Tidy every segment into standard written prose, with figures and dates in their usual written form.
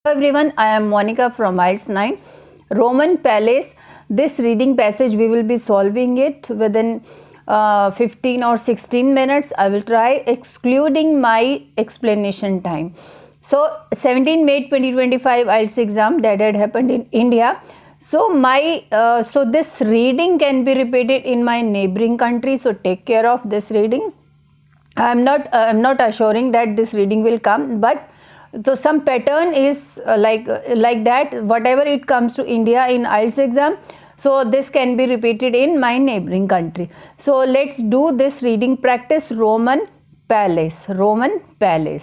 Hello everyone, I am Monica from IELTS 9. Roman Palace. This reading passage we will be solving it within 15 or 16 minutes. I will try, excluding my explanation time. So 17 May 2025 IELTS exam that had happened in India. So this reading can be repeated in my neighboring country. So take care of this reading. I am not assuring that this reading will come, but so some pattern is like that. Whatever it comes to India in IELTS exam, so this can be repeated in my neighboring country. So let's do this reading practice. Roman Palace.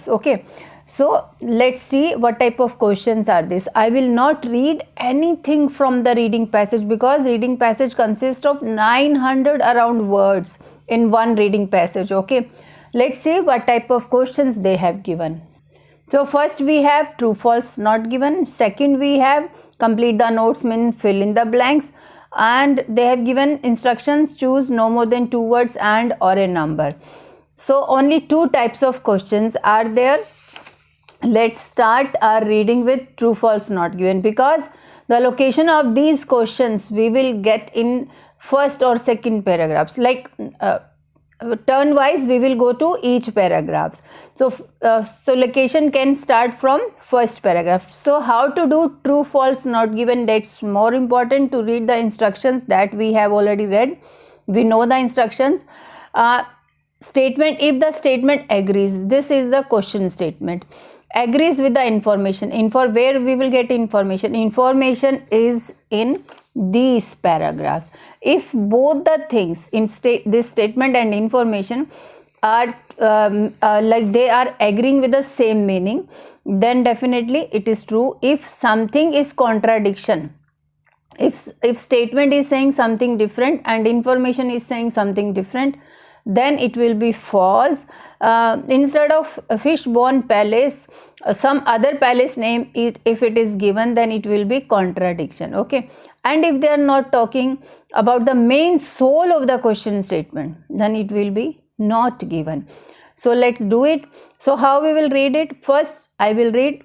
Okay. So let's see what type of questions are this. I will not read anything from the reading passage because reading passage consists of 900 around words in one reading passage. Okay. Let's see what type of questions they have given. So first we have true, false, not given. Second we have complete the notes, mean fill in the blanks. And they have given instructions, choose no more than 2 words and or a number. So only 2 types of questions are there. Let's start our reading with true, false, not given, because the location of these questions we will get in first or second paragraphs. Like turn wise we will go to each paragraphs. So location can start from first paragraph. So how to do true, false, not given, that's more important to read the instructions that we have already read. We know the instructions. Statement, if the statement agrees, this is the question statement, agrees with the information. Where we will get information is in these paragraphs. If both the things in this statement and information are like they are agreeing with the same meaning, then definitely it is true. If something is contradiction, if statement is saying something different and information is saying something different, then it will be false. Instead of Fishbone Palace, some other palace name, if it is given, then it will be contradiction. Okay. And if they are not talking about the main soul of the question statement, then it will be not given. So let's do it. So how we will read it? First I will read.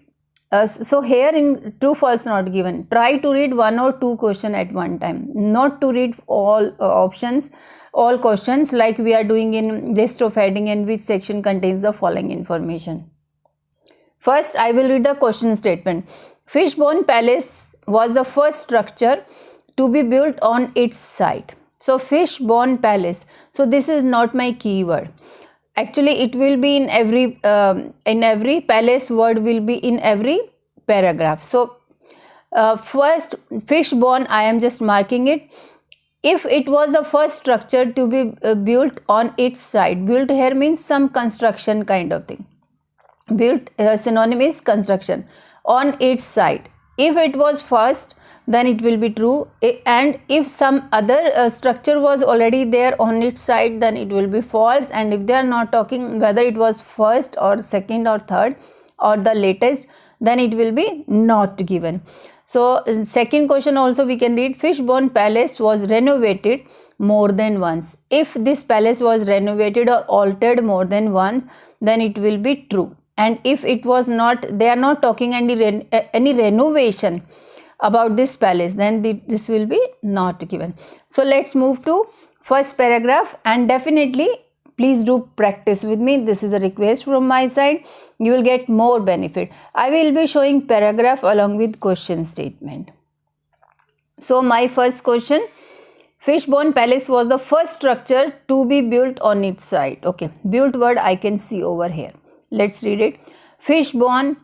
So here in true, false, not given, try to read 1 or 2 questions at one time, not to read all options, all questions like we are doing in list of heading and which section contains the following information. First I will read the question statement. Fishbone Palace was the first structure to be built on its site. So Fishbone Palace. So this is not my keyword. Actually it will be in every palace word will be in every paragraph. So first Fishbone, I am just marking it. If it was the first structure to be built on its site, built here means some construction kind of thing. Built synonym is construction. On its site. If it was first, then it will be true, and if some other structure was already there on its site, then it will be false. And if they are not talking whether it was first or second or third or the latest, then it will be not given. So second question also we can read. Fishbone Palace was renovated more than once. If this palace was renovated or altered more than once, then it will be true. And if it was not, they are not talking any renovation about this palace, then this will be not given. So let's move to first paragraph, and definitely please do practice with me. This is a request from my side. You will get more benefit. I will be showing paragraph along with question statement. So my first question, Fishbone Palace was the first structure to be built on its site. Okay, built word I can see over here. Let's read it. Fishbone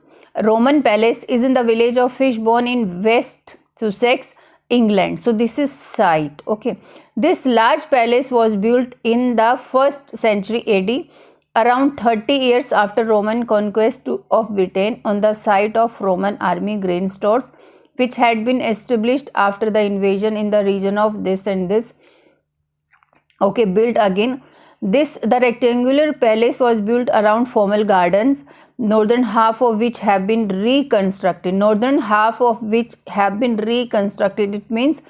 Roman Palace is in the village of Fishbone in West Sussex, England. So this is site. Okay. This large palace was built in the 1st century AD, around 30 years after Roman conquest of Britain, on the site of Roman army grain stores, which had been established after the invasion in the region of this and this. Okay, built again. The rectangular palace was built around formal gardens, northern half of which have been reconstructed. It means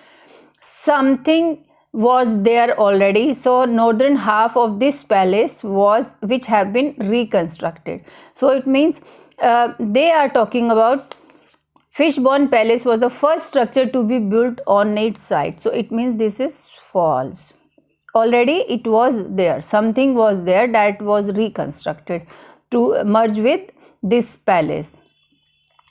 something was there already. So northern half of this palace which have been reconstructed. So it means they are talking about Fishbone Palace was the first structure to be built on its site. So it means this is false. Already it was there. Something was there that was reconstructed to merge with this palace.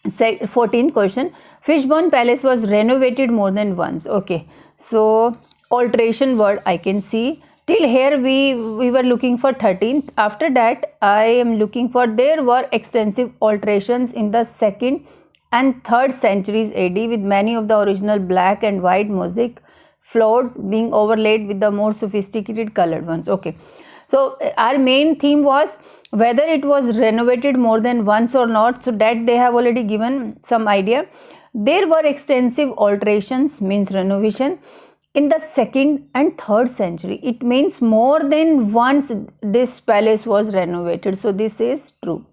14th question. Fishbone Palace was renovated more than once. Okay. So alteration word I can see. Till here we were looking for 13th. After that I am looking for, there were extensive alterations in the 2nd and 3rd centuries AD with many of the original black and white mosaic floors being overlaid with the more sophisticated colored ones. Okay. So our main theme was whether it was renovated more than once or not. So that they have already given some idea. There were extensive alterations, means renovation, in the 2nd and 3rd century. It means more than once this palace was renovated. So this is true.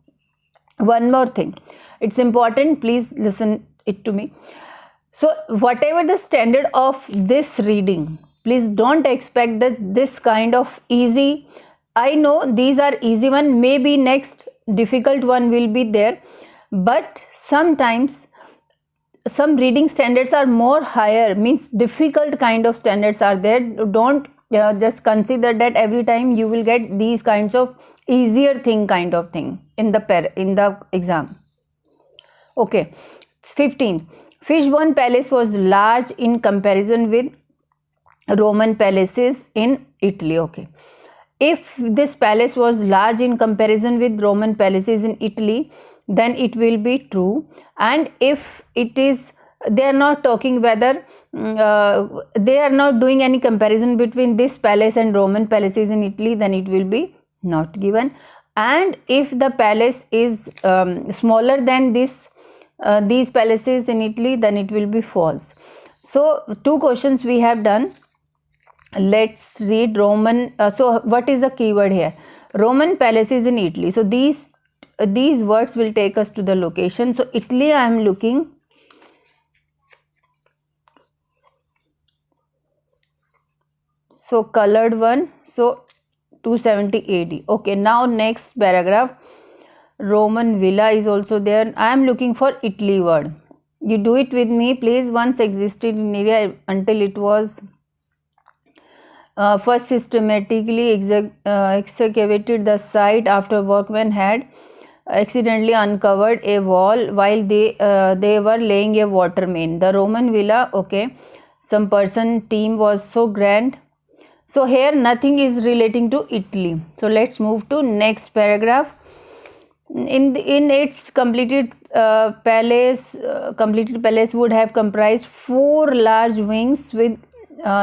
One more thing, it's important, please listen it to me. So whatever the standard of this reading, please don't expect this kind of easy. I know these are easy one, maybe next difficult one will be there, but sometimes some reading standards are more higher, means difficult kind of standards are there. Don't just consider that every time you will get these kinds of easier thing kind of thing in the exam. Okay. 15. Fishbone Palace was large in comparison with Roman palaces in Italy. Okay. If this palace was large in comparison with Roman palaces in Italy, then it will be true. And if it is, they are not talking whether they are not doing any comparison between this palace and Roman palaces in Italy, then it will be not given. And if the palace is smaller than these palaces in Italy, then it will be false. So 2 questions we have done. Let's read Roman. So what is the keyword here? Roman palaces in Italy. So these words will take us to the location. So Italy I am looking. So colored one. So 270 AD. Okay, now next paragraph. Roman villa is also there. I am looking for Italy word. You do it with me, please. Once existed in area until it was first systematically excavated the site after workmen had accidentally uncovered a wall while they were laying a water main. The Roman villa, okay, some person team was so grand. So here nothing is relating to Italy. So let's move to next paragraph. In its completed palace would have comprised 4 large wings with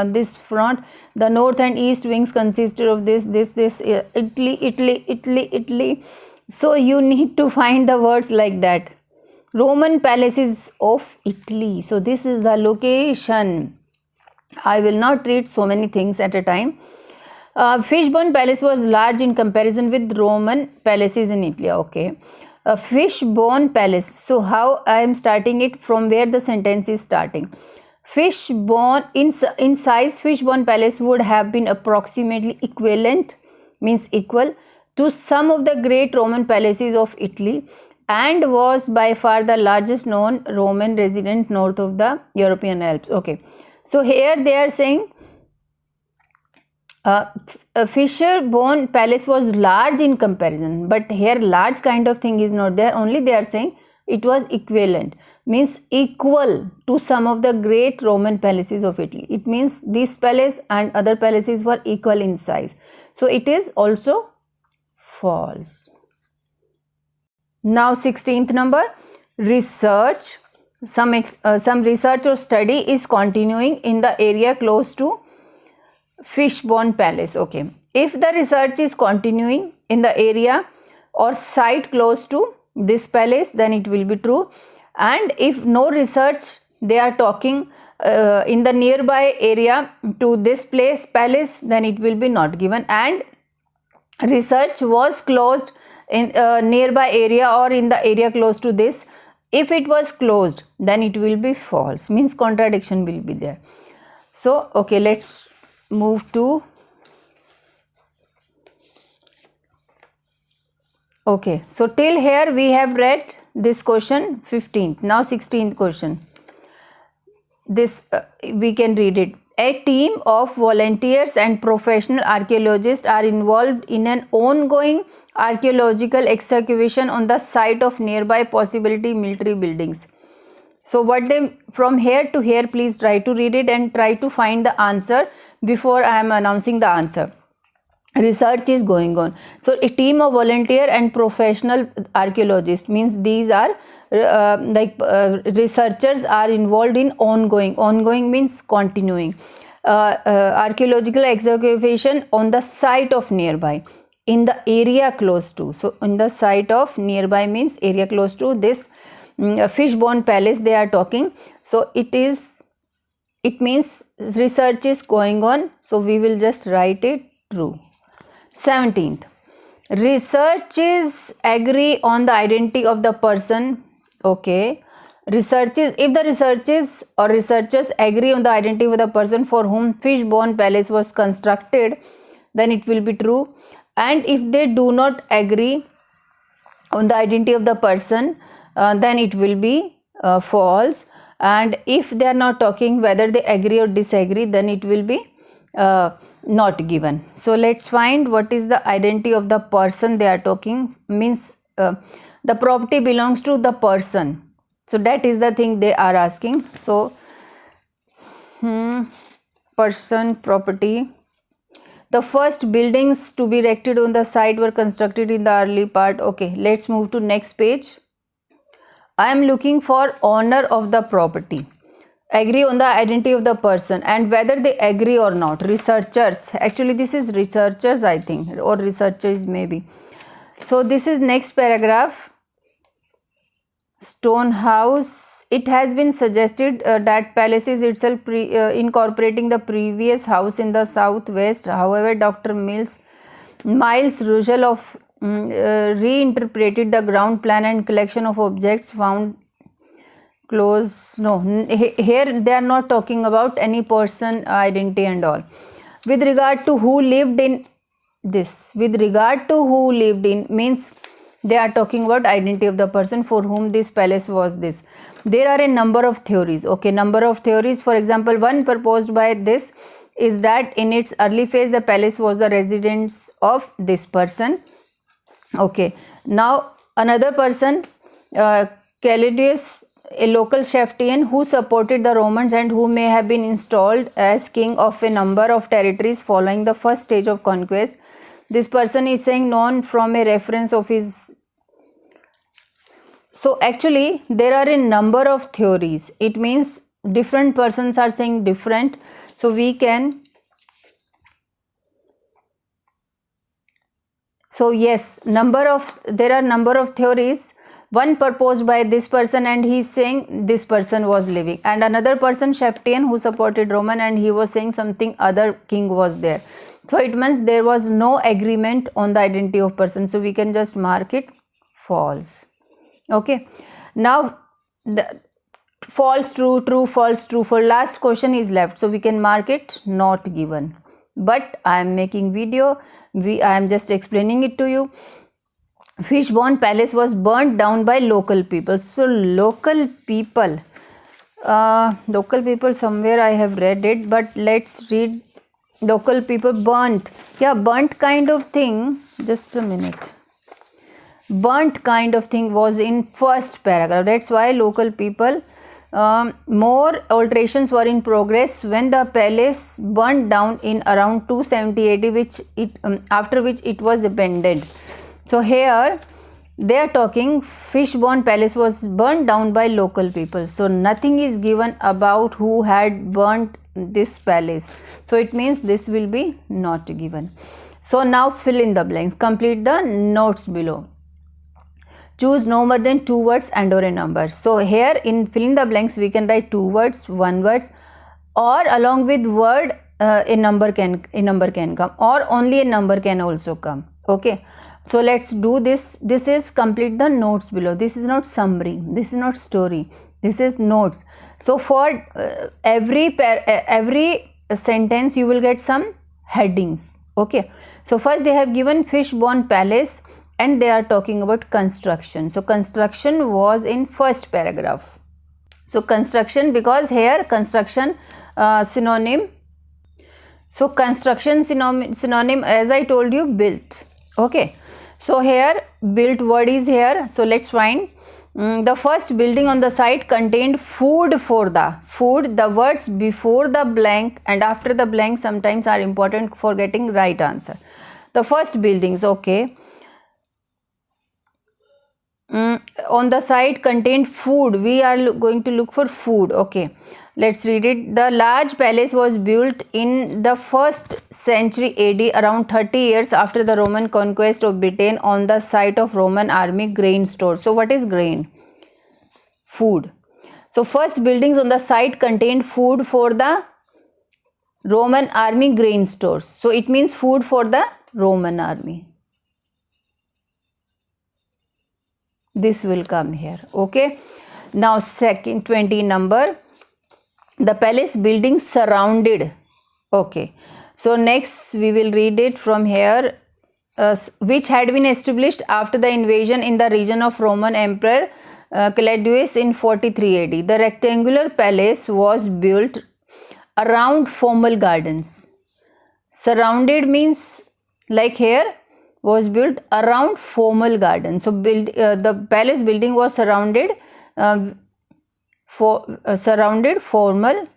this front. The north and east wings consisted of this Italy. So you need to find the words like that. Roman palaces of Italy. So this is the location. I will not read so many things at a time. Fishbone Palace was large in comparison with Roman palaces in Italy. Okay. Fishbone Palace. So how I am starting it, from where the sentence is starting. Fishbone, in size, Fishbone Palace would have been approximately equivalent, means equal, to some of the great Roman palaces of Italy, and was by far the largest known Roman resident north of the European Alps. Okay. So here they are saying Fishbone Palace was large in comparison, but here large kind of thing is not there. Only they are saying it was equivalent, means equal to some of the great Roman palaces of Italy. It means this palace and other palaces were equal in size. So it is also false. Now 16th number, research. Some research or study is continuing in the area close to Fishbone Palace. Okay. If the research is continuing in the area or site close to this palace, then it will be true. And if no research, they are talking in the nearby area to this palace, then it will be not given. And research was closed in nearby area or in the area close to this. If it was closed, then it will be false, means contradiction will be there. So okay, let's move to, Okay, so till here we have read this question 15th. Now 16th question. This we can read it. A team of volunteers and professional archaeologists are involved in an ongoing archaeological excavation on the site of nearby possibility military buildings. So what they, from here to here, please try to read it and try to find the answer before I am announcing the answer. Research is going on. So a team of volunteer and professional archaeologists means these are researchers are involved in ongoing means continuing archaeological excavation on the site of nearby, in the area close to. So in the site of nearby means area close to this Fishbone Palace they are talking. So it means research is going on, so we will just write it true. 17th, researchers agree on the identity of the person. Okay, if the researchers agree on the identity of the person for whom Fishbone Palace was constructed, then it will be true. And if they do not agree on the identity of the person, then it will be false. And if they are not talking whether they agree or disagree, then it will be not given. So let's find what is the identity of the person they are talking. Means the property belongs to the person. So that is the thing they are asking. So person, property. The first buildings to be erected on the site were constructed in the early part. Okay, let's move to next page. I am looking for owner of the property. Agree on the identity of the person and whether they agree or not. Researchers, actually this is researchers I think, or researchers maybe. So this is next paragraph. Stone house. It has been suggested that palace is itself incorporating the previous house in the southwest. However, Dr. Miles Russell of reinterpreted the ground plan and collection of objects found close. No, here they are not talking about any person identity and all. With regard to who lived in this, with regard to who lived in means they are talking about identity of the person for whom this palace was this. There are a number of theories. Okay, number of theories. For example, one proposed by this is that in its early phase the palace was the residence of this person. Okay, now another person, Calidus, a local chieftain who supported the Romans and who may have been installed as king of a number of territories following the first stage of conquest. This person is saying known from a reference of his. So actually there are a number of theories. It means different persons are saying different. So we can. So yes, there are number of theories. One proposed by this person and he is saying this person was living, and another person chieftain who supported Roman and he was saying something other king was there. So it means there was no agreement on the identity of person. So we can just mark it false. Okay. Now the false, true, true, false, true. For last question is left. So we can mark it not given. But I am making video. I am just explaining it to you. Fishbone Palace was burnt down by local people. So local people somewhere I have read it, but let's read. Local people burnt. Yeah, burnt kind of thing. Just a minute. Burnt kind of thing was in first paragraph. That's why local people. More alterations were in progress when the palace burnt down in around 270 AD, after which it was abandoned. So here they are talking Fishbone Palace was burnt down by local people. So nothing is given about who had burnt this palace. So it means this will be not given. So now fill in the blanks. Complete the notes below. Choose no more than 2 words and or a number. So here in fill in the blanks we can write 2 words, 1 words, or along with word a number can come, or only a number can also come. Okay. So let's do this. This is complete the notes below. This is not summary. This is not story. This is notes. So for every sentence you will get some headings. Okay. So first they have given Fishbone Palace and they are talking about construction. So construction was in first paragraph. So construction, because here construction synonym. So construction synonym as I told you, built. Okay, so here built word is here. So let's find. The first building on the site contained food for the food. The words before the blank and after the blank sometimes are important for getting right answer. The first buildings, okay. On the site contained food. We are going to look for food. Okay, let's read it. The large palace was built in the 1st century AD, around 30 years after the Roman conquest of Britain, on the site of Roman army grain store. So what is grain? Food. So first buildings on the site contained food for the Roman army grain stores. So it means food for the Roman army. This will come here. Okay, now second 20 number, the palace building surrounded. Okay, so next we will read it from here, which had been established after the invasion in the region of Roman Emperor Claudius in 43 AD. The rectangular palace was built around formal gardens. Surrounded means like here was built around formal gardens. So the palace building was surrounded surrounded formal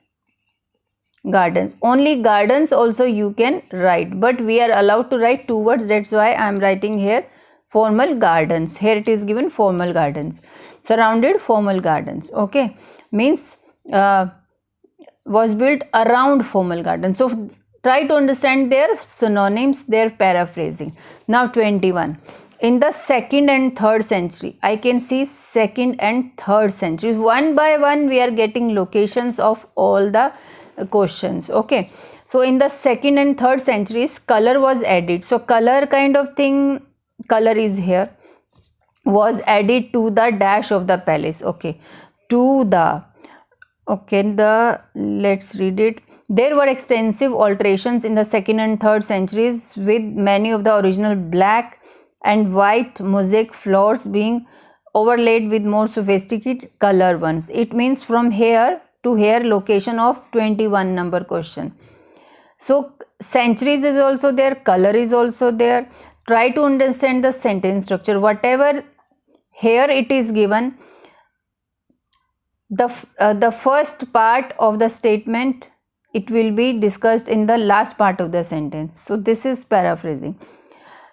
gardens. Only gardens also you can write, but we are allowed to write 2 words. That's why I am writing here formal gardens. Here it is given formal gardens. Surrounded formal gardens. Okay, means was built around formal gardens. So try to understand their synonyms, their paraphrasing. Now 21. In the 2nd and 3rd century, I can see 2nd and 3rd century. One by one we are getting locations of all the questions. Okay, so in the 2nd and 3rd centuries, color was added. So color kind of thing, color is here, was added to the dash of the palace. Okay, to the, okay, the, let's read it. There were extensive alterations in the 2nd and 3rd centuries, with many of the original black and white mosaic floors being overlaid with more sophisticated color ones. It means from here to here, location of 21 number question. So centuries is also there, color is also there. Try to understand the sentence structure. Whatever here it is given, the first part of the statement, it will be discussed in the last part of the sentence. So this is paraphrasing.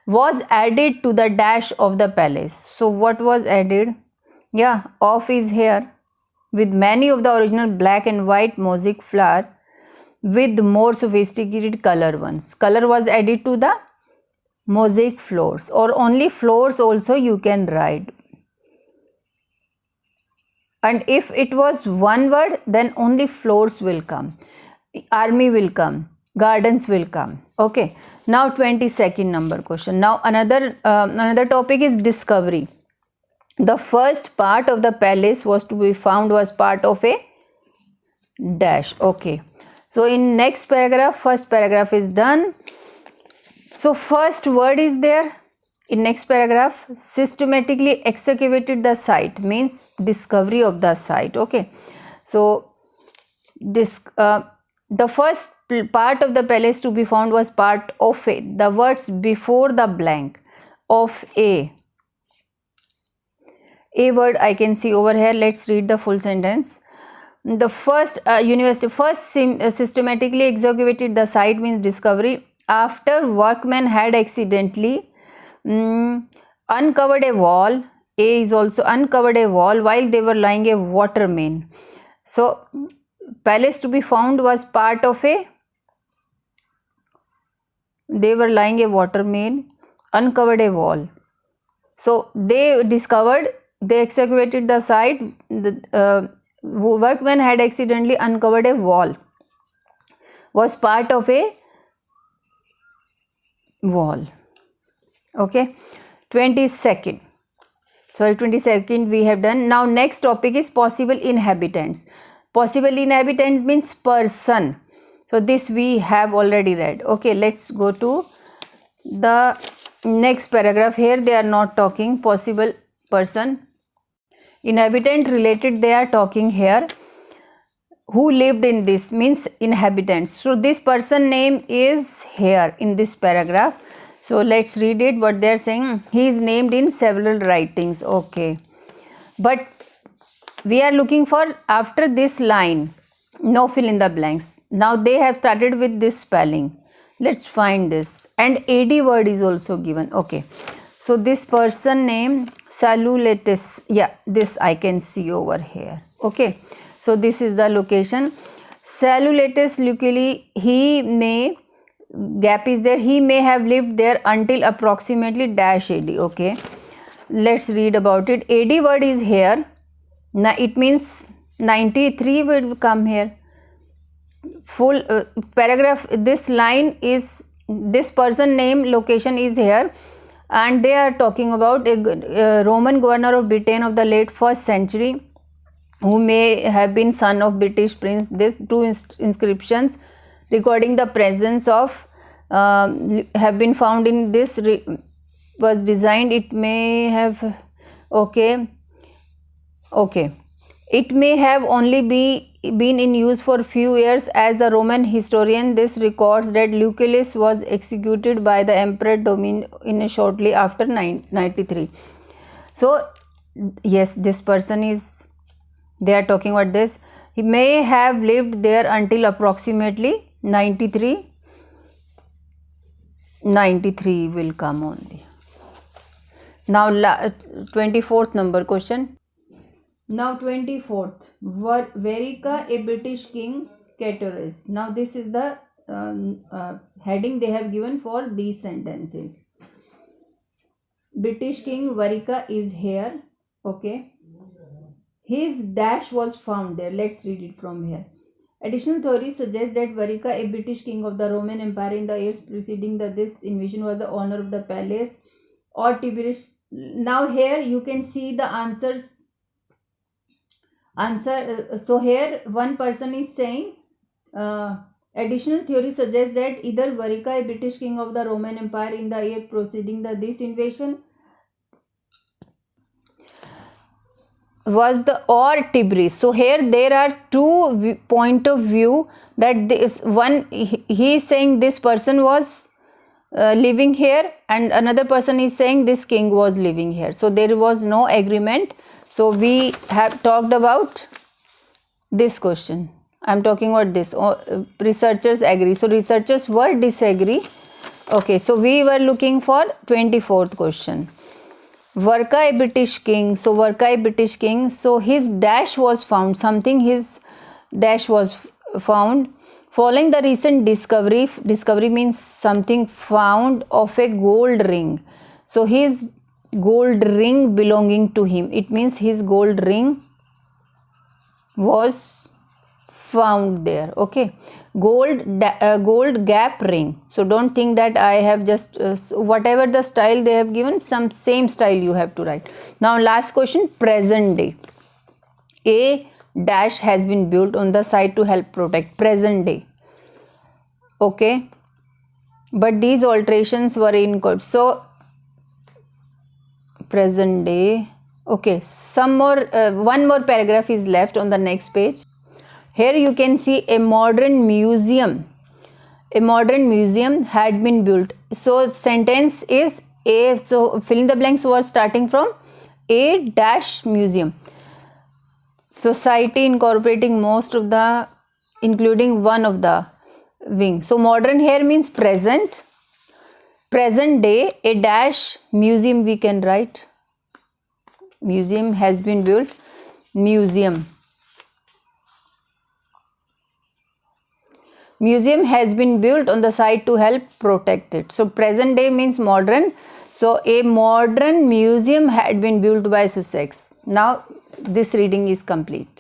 Was added to the dash of the palace. So what was added? Yeah, of is here, with many of the original black and white mosaic flower with more sophisticated color ones. Color was added to the mosaic floors, or only floors also you can write. And if it was one word, then only floors will come, army will come, gardens will come. Okay, now 22nd number question. Now another topic is discovery. The first part of the palace was to be found was part of a dash. Okay, so in next paragraph, first paragraph is done. So first word is there in next paragraph. Systematically excavated the site means discovery of the site. Okay, so this the first part of the palace to be found was part of a. The words before the blank of a word I can see over here. Let's read the full sentence. The first systematically excavated the site means discovery after workmen had accidentally uncovered a wall. A is also uncovered a wall while they were lying a water main. So palace to be found was part of a, they were lying a water main, uncovered a wall. So they discovered, they excavated the site, the workmen had accidentally uncovered a wall, was part of a wall. Okay, 22nd. Sorry, 22nd we have done. Now next topic is possible inhabitants. Possible inhabitants means person. So this we have already read. Okay, let's go to the Next paragraph, here they are not talking possible person. Inhabitant related, they are talking here. Who lived in this means inhabitants. So this person name is here in this paragraph. So let's read it what they are saying. He is named in several writings. Okay. But we are looking for after this line, no fill in the blanks. Now they have started with this spelling. Let's find this. And AD word is also given. Okay. So this person name Saluletis. Yeah, this I can see over here. Okay. So this is the location. Saluletis Luculi, he may, gap is there, he may have lived there until approximately dash AD. Okay. Let's read about it. AD word is here. Now it means 93 will come here. Full paragraph, this line is, this person name location is here, and they are talking about a Roman governor of Britain of the late 1st century who may have been son of British prince. These two inscriptions recording the presence of have been found in this was designed. It may have okay, it may have only been in use for few years, as the Roman historian this records that Lucullus was executed by the emperor Domitian shortly after 93. So yes, this person is, they are talking about this. He may have lived there until approximately 93. 93 will come only. Now 24th number question. Now 24th, Verica, a British king, Catullus. Now this is the heading they have given for these sentences. British king Verica is here. Okay. His dash was found there. Let's read it from here. Additional theories suggest that Verica, a British king of the Roman Empire in the years preceding this invasion, was the owner of the palace or Tiberius. Now here you can see the answers. So here one person is saying additional theory suggests that either Verica, a British king of the Roman Empire in the year preceding this invasion, was the or Tiberius. So here there are two point of view, that this one he is saying this person was living here, and another person is saying this king was living here. So there was no agreement. So we have talked about this question. I am talking about this. Researchers agree. So researchers were disagree. Okay. So we were looking for 24th question. Verica, a British king. So Verica, a British king. So his dash was found. Something, his dash was found. Following the recent discovery. Discovery means something found of a gold ring. So his gold ring belonging to him. It means his gold ring was found there. Okay. Gold gap ring. So don't think that I have just whatever the style they have given, some same style you have to write. Now last question, present day. A dash has been built on the site to help protect. Present day. Okay. But these alterations were in code. So present day. Okay, some more one more paragraph is left on the next page. Here you can see a modern museum. A modern museum had been built. So sentence is a, so fill in the blanks was starting from a dash museum. Society incorporating most of the, including one of the wing. So modern here means present. Present day, a dash museum we can write. Museum has been built. Museum. Museum has been built on the site to help protect it. So present day means modern. So a modern museum had been built by Sussex. Now this reading is complete.